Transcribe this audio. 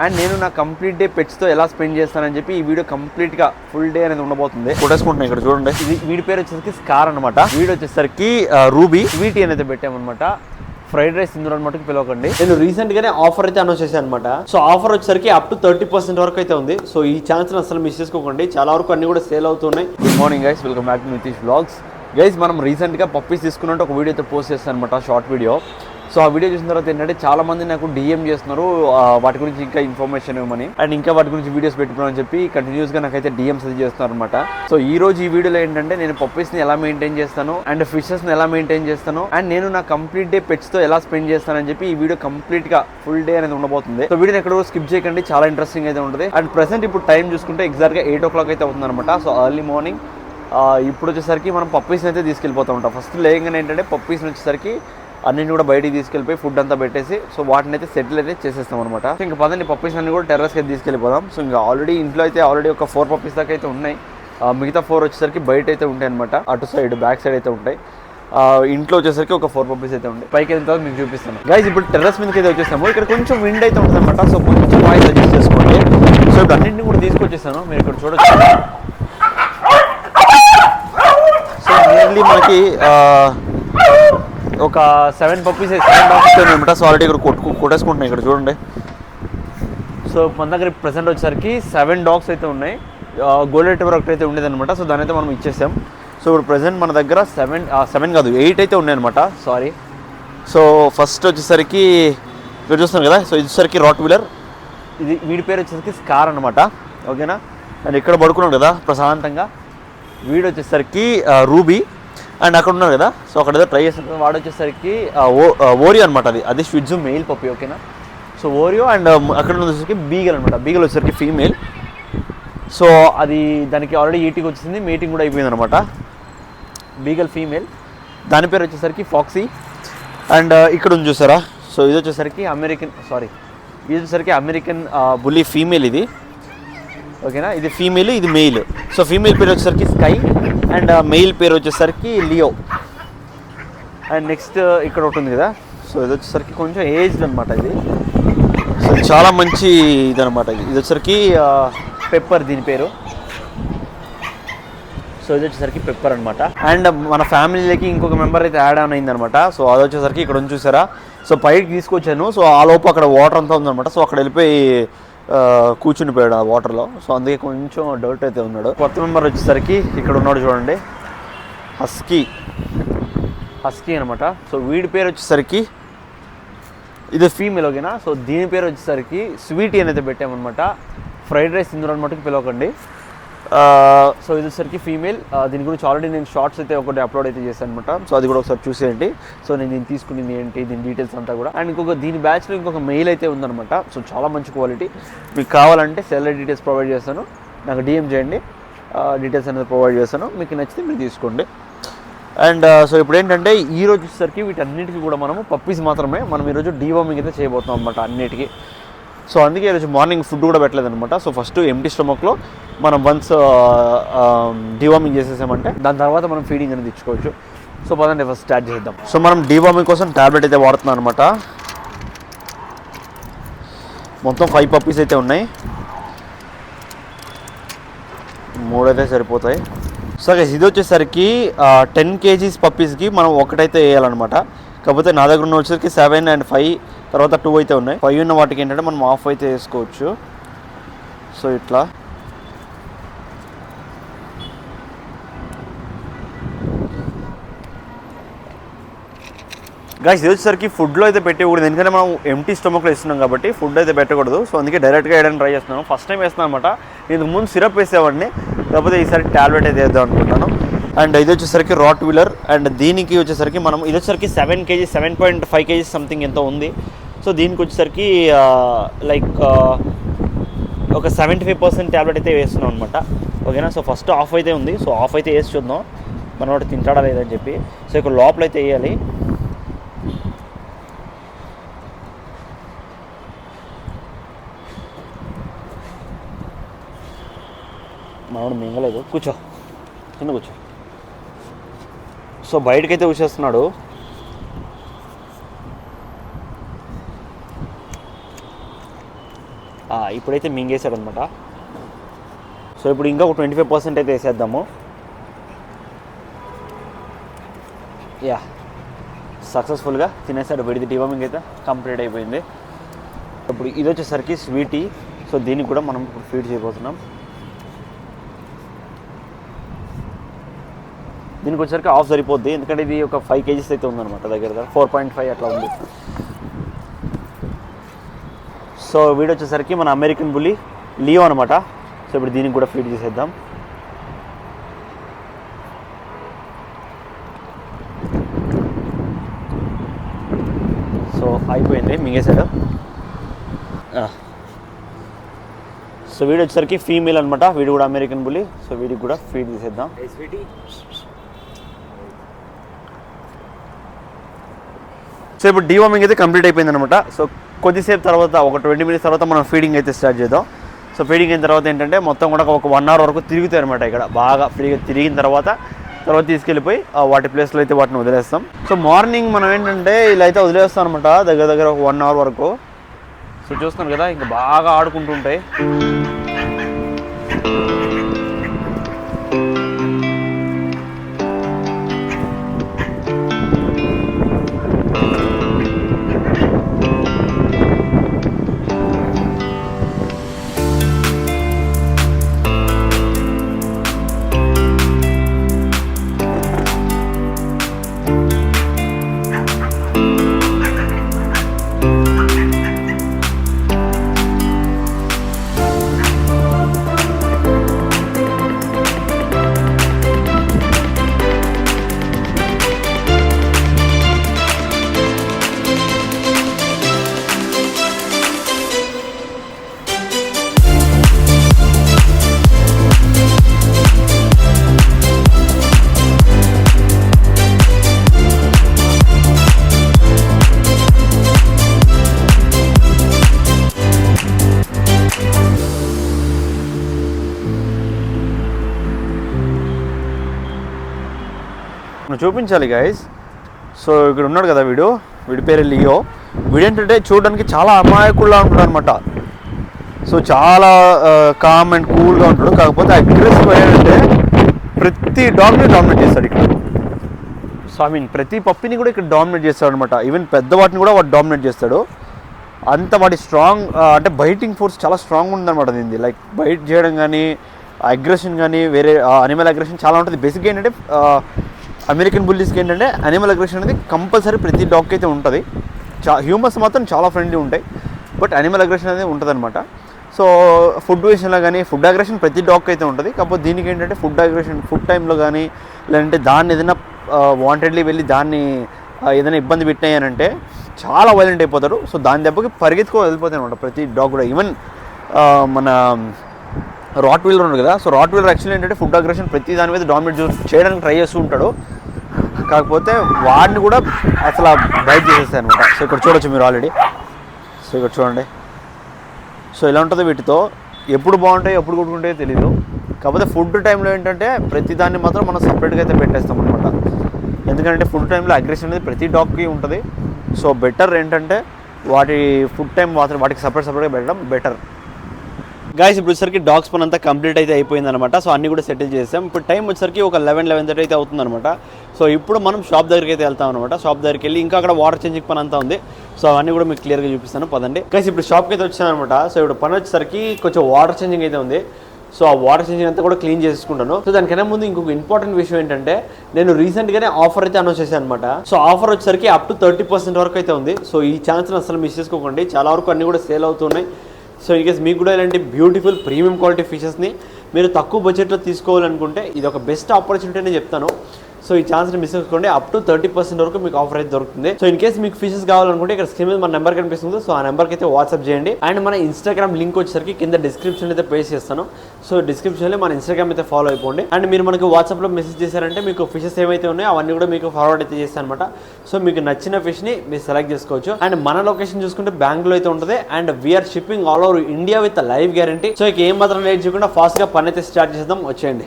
And నేను నా complete day పెట్స్తో ఎలా స్పెండ్ చేస్తానని చెప్పి ఈ వీడియో కంప్లీట్గా ఫుల్ డే అనేది ఉండబోతుంది. కొట్టేసుకుంటున్నాను ఇక్కడ చూడండి. ఇది వీడి పేరు వచ్చేసరికి స్కార్ అనమాట. వీడు వచ్చేసరికి రూబీ స్వీటీ అనేది పెట్టామన్నమాట. ఫ్రైడ్ రైస్ ఇందులో అనమాట పిలవకండి. నేను రీసెంట్ గానే ఆఫర్ అయితే అనౌన్స్ చేశాను అనమాట. సో ఆఫర్ వచ్చేసరికి అప్ టు 30% వరకు అయితే ఉంది. సో ఈ ఛాన్స్ అసలు మిస్ చేసుకోకండి. చాలా వరకు అన్ని కూడా సేల్ అవుతున్నాయి. Good morning guys, welcome back to Nitish vlogs. Guys మనం రీసెంట్గా పప్పీస్ తీసుకున్నట్టు ఒక వీడియో అయితే పోస్ట్ చేస్తాను అనమాట, షార్ట్ వీడియో. సో ఆ వీడియో చూసిన తర్వాత ఏంటంటే చాలా మంది నాకు డిఎం చేస్తున్నారు వాటి గురించి ఇంకా ఇన్ఫర్మేషన్ ఇవ్వమని, అండ్ ఇంకా వాటి గురించి వీడియోస్ పెట్టుకున్నామని చెప్పి కంటిన్యూస్గా నాకైతే డిఎంస్ అది చేస్తున్నారు అనమాట. సో ఈ రోజు ఈ వీడియోలో ఏంటంటే నేను పప్పీస్ని ఎలా మెయింటైన్ చేస్తాను అండ్ ఫిషెస్ని ఎలా మెయింటైన్ చేస్తాను అండ్ నేను నా కంప్లీట్ డే పెట్స్తో ఎలా స్పెండ్ చేస్తానని చెప్పి ఈ వీడియో కంప్లీట్గా ఫుల్ డే అనేది ఉండబోతుంది. సో వీడియోని ఎక్కడ స్కిప్ చేయకండి, చాలా ఇంట్రెస్టింగ్ అయితే ఉంటుంది. అండ్ ప్రెసెంట్ ఇప్పుడు టైం చూసుకుంటే ఎగ్జాక్ట్గా 8 o'clock అయితే అవుతుంది అనమాట. సో ఎర్లీ మార్నింగ్ ఇప్పుడు వచ్చేసరికి మనం పప్పీస్ని అయితే తీసుకెళ్ళిపోతూ ఉంటాం. ఫస్ట్ లేయంగానే ఏంటంటే పప్పీస్ని వచ్చేసరికి అన్నింటిని కూడా బయటికి తీసుకెళ్ళిపోయి ఫుడ్ అంతా పెట్టేసి సో వాటిని అయితే సెటిల్ అయితే చేసేస్తాం అనమాట. ఇంకా పదండి పప్పీస్ అన్ని కూడా టెర్రస్కి అయితే తీసుకెళ్ళిపోదాం. సో ఇంకా ఇంట్లో అయితే ఆల్రెడీ ఒక 4 పప్పీస్ దాకా అయితే ఉన్నాయి. మిగతా 4 వచ్చేసరికి బయట అయితే ఉంటాయి అనమాట. అటు సైడ్ బ్యాక్ సైడ్ అయితే ఉంటాయి. ఇంట్లో వచ్చేసరికి ఒక 4 పప్పీస్ అయితే ఉంటాయి. పైకి వెళ్ళిన తర్వాత మీకు చూపిస్తాను. గైస్ ఇప్పుడు టెర్రస్ మీదకి అయితే వచ్చేస్తాము. ఇక్కడ కొంచెం విండ్ అయితే ఉంటుంది అనమాట. సో కొంచెం వాయిస్ అడ్జస్ట్ చేసుకోండి. సో ఇప్పుడు అన్నింటిని కూడా తీసుకొచ్చేస్తాను, మీరు ఇక్కడ చూడొచ్చు. సో నియర్లీ మనకి ఒక 7 పప్పీస్ 7 డాగ్స్ అనమాట. సో ఆల్రెడీ ఇక్కడ కొట్టేసుకుంటున్నాయి ఇక్కడ చూడండి. సో మన దగ్గర ప్రెసెంట్ వచ్చేసరికి 7 డాగ్స్ అయితే ఉన్నాయి. గోల్డెన్ రిట్రీవర్ ఒకటి అయితే ఉండేది అనమాట. సో దాని అయితే మనం ఇచ్చేసాం. సో ఇప్పుడు ప్రెసెంట్ మన దగ్గర 7 కాదు 8 అయితే ఉన్నాయి అనమాట. సారీ. సో ఫస్ట్ వచ్చేసరికి మీరు చూస్తున్నారు కదా. సో ఇది వచ్చేసరికి రాట్ వీలర్. ఇది వీడి పేరు వచ్చేసరికి స్కార్ అనమాట. ఓకేనా. అండ్ ఇక్కడ పడుకున్నాడు కదా ప్రశాంతంగా. వీడు వచ్చేసరికి రూబీ. అండ్ అక్కడ ఉన్నారు కదా, సో అక్కడ ఏదో ట్రై చేస్తారు. వాడు వచ్చేసరికి ఓరియో అనమాట. అది స్విట్జు మెయిల్ పప్పి. ఓకేనా. సో ఓరియో అండ్ అక్కడ వచ్చేసరికి బీగల్ అనమాట. బీగల్ వచ్చేసరికి ఫీమేల్. సో అది దానికి ఆల్రెడీ ఈటీకి వచ్చేసింది, మీటింగ్ కూడా అయిపోయింది అనమాట. Beagle female. దాని పేరు వచ్చేసరికి ఫాక్సీ. అండ్ ఇక్కడ ఉంది చూసారా. సో ఇది వచ్చేసరికి ఇది వచ్చేసరికి అమెరికన్ బుల్లీ ఫీమేల్ ఇది. ఓకేనా. ఇది ఫీమేల్, ఇది మెయిల్. సో ఫీమేల్ పేరు వచ్చేసరికి స్కై అండ్ మెయిల్ పేరు వచ్చేసరికి లియో. అండ్ నెక్స్ట్ ఇక్కడ ఒకటి ఉంది కదా. సో ఇది వచ్చేసరికి కొంచెం ఏజ్డ్ అనమాట. ఇది సో చాలా మంచి ఇది అనమాట. ఇది వచ్చేసరికి పెప్పర్ దీని పేరు. సో ఇది వచ్చేసరికి పెప్పర్ అనమాట. అండ్ మన ఫ్యామిలీలోకి ఇంకొక మెంబర్ అయితే యాడ్ ఆన్ అయిందనమాట. సో అది వచ్చేసరికి ఇక్కడ ఉంది చూసారా. సో పైకి తీసుకొచ్చాను. సో ఆ లోపు అక్కడ వాటర్ అంతా ఉందనమాట. సో అక్కడ వెళ్ళిపోయి కూర్చుని పోయాడు ఆ వాటర్లో. సో అందుకే కొంచెం డౌట్ అయితే ఉన్నాడు. కొత్త మెంబర్ వచ్చేసరికి ఇక్కడ ఉన్నాడు చూడండి, హస్కీ అనమాట. సో వీడి పేరు వచ్చేసరికి ఇది ఫీమేల్. ఓకేనా. సో దీని పేరు వచ్చేసరికి స్వీటీ అనేది పెట్టామన్నమాట. ఫ్రైడ్ రైస్ ఇందులో అనమాట పిలవకండి. సో ఇది వచ్చేసరికి ఫీమేల్. దీని గురించి ఆల్రెడీ నేను షార్ట్స్ అయితే ఒకటి అప్లోడ్ అయితే చేశాను అనమాట. సో అది కూడా ఒకసారి చూసేయండి. సో నేను తీసుకునేది ఏంటి, దీని డీటెయిల్స్ అంతా కూడా. అండ్ దీని బ్యాచ్లో ఇంకొక మెయిల్ అయితే ఉందన్నమాట. సో చాలా మంచి క్వాలిటీ. మీకు కావాలంటే సెల్లర్ డీటెయిల్స్ ప్రొవైడ్ చేస్తాను, నాకు డిఎం చేయండి, డీటెయిల్స్ అనేది ప్రొవైడ్ చేస్తాను. మీకు నచ్చితే మీరు తీసుకోండి. అండ్ సో ఇప్పుడు ఏంటంటే ఈరోజు వచ్చేసరికి వీటన్నిటికీ కూడా మనము పప్పీస్ మాత్రమే మనం ఈరోజు డీవార్మింగ్ అయితే చేయబోతున్నాం అనమాట అన్నిటికీ. సో అందుకే ఈరోజు మార్నింగ్ ఫుడ్ కూడా పెట్టలేదనమాట. సో ఫస్ట్ ఎంటీ స్టమక్లో మనం వన్స్ డీవార్మింగ్ చేసేసామంటే దాని తర్వాత మనం ఫీడింగ్ అనేది ఇచ్చుకోవచ్చు. సో పదండి ఫస్ట్ స్టార్ట్ చేద్దాం. సో మనం డీవార్మింగ్ కోసం ట్యాబ్లెట్ అయితే వాడుతున్నాం అనమాట. మొత్తం 5 పప్పీస్ అయితే ఉన్నాయి. 3 అయితే సరిపోతాయి. సో ఇది వచ్చేసరికి 10 kgs పప్పీస్కి మనం ఒకటైతే వేయాలన్నమాట. కాకపోతే నా దగ్గర ఉన్న వచ్చేసరికి 7 and 5 తర్వాత 2 అయితే ఉన్నాయి. 5 ఉన్న వాటికి ఏంటంటే మనం ఆఫ్ అయితే వేసుకోవచ్చు. సో ఇట్లా గాయ్స్ ఇది వచ్చేసరికి ఫుడ్లో అయితే పెట్టకూడదు, ఎందుకంటే మనం ఎంటీ స్టమక్లో ఇస్తున్నాం కాబట్టి ఫుడ్ అయితే పెట్టకూడదు. సో అందుకే డైరెక్ట్గా వేయడానికి ట్రై చేస్తున్నాను. ఫస్ట్ టైం వేస్తున్నాను అనమాట. ఇంతకు ముందు సిరప్ వేసేవాడిని, కాకపోతే ఈసారి ట్యాబ్లెట్ అయితే వేద్దాం అనుకుంటాను. అండ్ ఇది వచ్చేసరికి రాట్ వీలర్. అండ్ దీనికి వచ్చేసరికి మనం ఇది వచ్చేసరికి 7 kg 7.5 kg సంథింగ్ ఎంతో ఉంది. సో దీనికి వచ్చేసరికి లైక్ ఒక 75% ట్యాబ్లెట్ అయితే వేస్తున్నాం అనమాట. ఓకేనా. సో ఫస్ట్ ఆఫ్ అయితే ఉంది. సో ఆఫ్ అయితే వేసి చూద్దాం మనోడు తింటాడా లేదని చెప్పి. సో ఇక్కడ లోపల అయితే వేయాలి. మనోడు మింగలేదు. కూర్చో, కింద కూర్చో. సో బయటకైతే వచ్చేస్తున్నాడు. ఇప్పుడైతే మింగేసాడు అనమాట. సో ఇప్పుడు ఇంకా ఒక 25% అయితే వేసేద్దాము. యా, సక్సెస్ఫుల్గా తినేసాడు. విడిది డివార్మింగ్ అయితే కంప్లీట్ అయిపోయింది. ఇప్పుడు ఇది వచ్చేసరికి స్వీటీ. సో దీనికి కూడా మనం ఇప్పుడు ఫీడ్ చేయబోతున్నాం. దీనికి వచ్చేసరికి హాఫ్ సరిపోద్ది, ఎందుకంటే ఇది ఒక 5 kgs అయితే ఉందన్నమాట, దగ్గర 4.5 అట్లా ఉంది. సో వీడు వచ్చేసరికి మన అమెరికన్ బుల్లీ లియో అనమాట. సో ఇప్పుడు దీనికి కూడా ఫీడ్ చేసేద్దాం. సో అయిపోయింది, మింగేశాడు. సో వీడు వచ్చేసరికి ఫీమేల్ అనమాట, వీడు కూడా అమెరికన్ బుల్లీ. సో వీడికి కూడా ఫీడ్ చేసేద్దాం. సో ఇప్పుడు డీవార్మింగ్ అయితే కంప్లీట్ అయిపోయింది అనమాట. సో కొద్దిసేపు తర్వాత ఒక 20 minutes తర్వాత మనం ఫీడింగ్ అయితే స్టార్ట్ చేద్దాం. సో ఫీడింగ్ అయిన తర్వాత ఏంటంటే మొత్తం కూడా ఒక 1 hour వరకు తిరుగుతాయి అనమాట. ఇక్కడ బాగా ఫ్రీగా తిరిగిన తర్వాత తీసుకెళ్ళిపోయి వాటి ప్లేస్లో అయితే వాటిని వదిలేస్తాం. సో మార్నింగ్ మనం ఏంటంటే ఇలా అయితే వదిలేస్తాం అనమాట, దగ్గర ఒక 1 hour వరకు. సో చూస్తున్నాం కదా, ఇంకా బాగా ఆడుకుంటుంటాయి. చూపించాలి గైస్. సో ఇక్కడ ఉన్నాడు కదా వీడి పేరు లియో. వీడేంటంటే చూడడానికి చాలా అమాయకుల్లా ఉంటాడు అనమాట. సో చాలా కామ్ అండ్ కూల్గా ఉంటాడు. కాకపోతే అగ్రెసివ్ అయ్యాడంటే ప్రతి డాగ్ని డామినేట్ చేస్తాడు ఇక్కడ. సో ప్రతి పప్పిని కూడా ఇక్కడ డామినేట్ చేస్తాడు అనమాట. ఈవెన్ పెద్దవాటిని కూడా వాడు డామినేట్ చేస్తాడు. అంత వాడి స్ట్రాంగ్ అంటే బైటింగ్ ఫోర్స్ చాలా స్ట్రాంగ్ ఉందన్నమాట దీనిది. లైక్ బైట్ చేయడం కానీ, అగ్రెషన్ కానీ, వేరే అనిమల్ అగ్రెషన్ చాలా ఉంటుంది. బేసిక్గా ఏంటంటే అమెరికన్ బుల్లీస్కి ఏంటంటే అనిమల్ అగ్రెషన్ అనేది కంపల్సరీ ప్రతి డాగ్కి అయితే ఉంటుంది. హ్యూమన్స్ మాత్రం చాలా ఫ్రెండ్లీ ఉంటాయి, బట్ అనిమల్ అగ్రెషన్ అనేది ఉంటుంది అనమాట. సో ఫుడ్ విషయంలో కానీ ఫుడ్ అగ్రెషన్ ప్రతి డాగ్కి అయితే ఉంటుంది. కాకపోతే దీనికి ఏంటంటే ఫుడ్ అగ్రెషన్ ఫుడ్ టైంలో కానీ, లేదంటే దాన్ని ఏదైనా వాంటెడ్లీ వెళ్ళి దాన్ని ఏదైనా ఇబ్బంది పెట్టినాయనంటే చాలా వైలెంట్ అయిపోతారు. సో దాని దెబ్బకి పరిగెత్తుకో వెళ్ళిపోతాయి అనమాట ప్రతి డాగ్ కూడా. ఈవెన్ మన రాట్ వీలర్ ఉన్నాడు కదా, సో రాట్ వీలర్ యాక్చువల్లీ ఏంటంటే ఫుడ్ అగ్రెషన్ ప్రతి దాని మీద డామినేట్ చేయడానికి ట్రై చేస్తూ ఉంటాడు. కాకపోతే వాడిని కూడా అసలు బైట్ చేసేస్తాయి అనమాట. సో ఇక్కడ చూడొచ్చు మీరు ఆల్రెడీ. సో ఇక్కడ చూడండి. సో ఇలా ఉంటుంది వీటితో. ఎప్పుడు బాగుంటాయి ఎప్పుడు కొట్టుకుంటాయో తెలీదు. కాకపోతే ఫుడ్ టైంలో ఏంటంటే ప్రతి దాన్ని మాత్రం మనం సపరేట్గా అయితే పెట్టేస్తాం అనమాట. ఎందుకంటే ఫుడ్ టైంలో అగ్రెషన్ అనేది ప్రతి డాగ్కి ఉంటుంది. సో బెటర్ ఏంటంటే వాటి ఫుడ్ టైం మాత్రం వాటికి సపరేట్గా పెట్టడం బెటర్. గాయస్ ఇప్పుడు వచ్చేసరికి డాగ్స్ పని అంతా కంప్లీట్ అయితే అయిపోయింది అనమాట. సో అన్నీ కూడా సెటిల్ చేసాం. ఇప్పుడు టైం వచ్చేసరికి ఒక 11:30 అయితే అవుతుంది అనమాట. సో ఇప్పుడు మనం షాప్ దగ్గరికి అయితే వెళ్తాం అనమాట. షాప్ దగ్గరికి వెళ్ళి ఇంకా అక్కడ వాటర్ చేంజింగ్ పని అంతా ఉంది. సో అవన్నీ కూడా మీకు క్లియర్గా చూపిస్తాను, పదండి. గాయస్ ఇప్పుడు షాప్కి అయితే వచ్చాను అనమాట. సో ఇప్పుడు పని వచ్చేసరికి కొంచెం వాటర్ చేంజింగ్ అయితే ఉంది. సో ఆ వాటర్ చేంజింగ్ అంతా కూడా క్లీన్ చేసుకుంటాను. సో దానికన్నా ముందు ఇంకొక ఇంపార్టెంట్ విషయం ఏంటంటే నేను రీసెంట్గానే ఆఫర్ అయితే అనౌన్స్ చేశాను అనమాట. సో ఆఫర్ వచ్చేసరికి అప్ టు 30% వరకు అయితే ఉంది. సో ఈ ఛాన్స్ని అసలు మిస్ చేసుకోకండి. చాలా వరకు అన్నీ కూడా సేల్ అవుతున్నాయి. సో ఇన్ కేస్ మీకు కూడా ఇలాంటి బ్యూటిఫుల్ ప్రీమియం క్వాలిటీ ఫిషెస్ని మీరు తక్కువ బడ్జెట్లో తీసుకోవాలనుకుంటే ఇది ఒక బెస్ట్ ఆపర్చునిటీ అని చెప్తాను. సో ఈ ఛాన్స్ని మిస్ చేసుకోండి. అప్ టు 30% వరకు మీకు ఆఫర్ అయితే దొరుకుతుంది. సో ఇన్ కేస్ మీకు ఫిషెస్ కావాలనుకుంటే ఇక్కడ స్క్రీన్ మీద మన నెంబర్ కనిపిస్తుంది. సో ఆ నెంబర్కి అయితే వాట్సాప్ చేయండి. అండ్ మన ఇన్స్టాగ్రామ్ లింక్ వచ్చేసరికి కింద డిస్క్రిప్షన్ అయితే పేస్ట్ చేస్తాను. సో డిస్క్రిప్షన్లో మన ఇన్స్టాగ్రామ్ అయితే ఫాలో అయిపోండి. అండ్ మీరు మనకు వాట్సాప్లో మెసేజ్ చేశారంటే మీకు ఫిషెస్ ఏమైతే ఉన్నాయో అవన్నీ కూడా మీకు ఫార్వర్డ్ అయితే చేస్తాను అనమాట. సో మీకు నచ్చిన ఫిష్ని మీరు సెలెక్ట్ చేసుకోవచ్చు. అండ్ మన లొకేషన్ చూసుకుంటే బెంగళూరు అయితే ఉంటుంది. And we're shipping all over India with live guarantee. So ఇక ఏం మాత్రం లేట్ చేయకుండా ఫాస్ట్గా పని అయితే స్టార్ట్ చేద్దాం, వచ్చేయండి.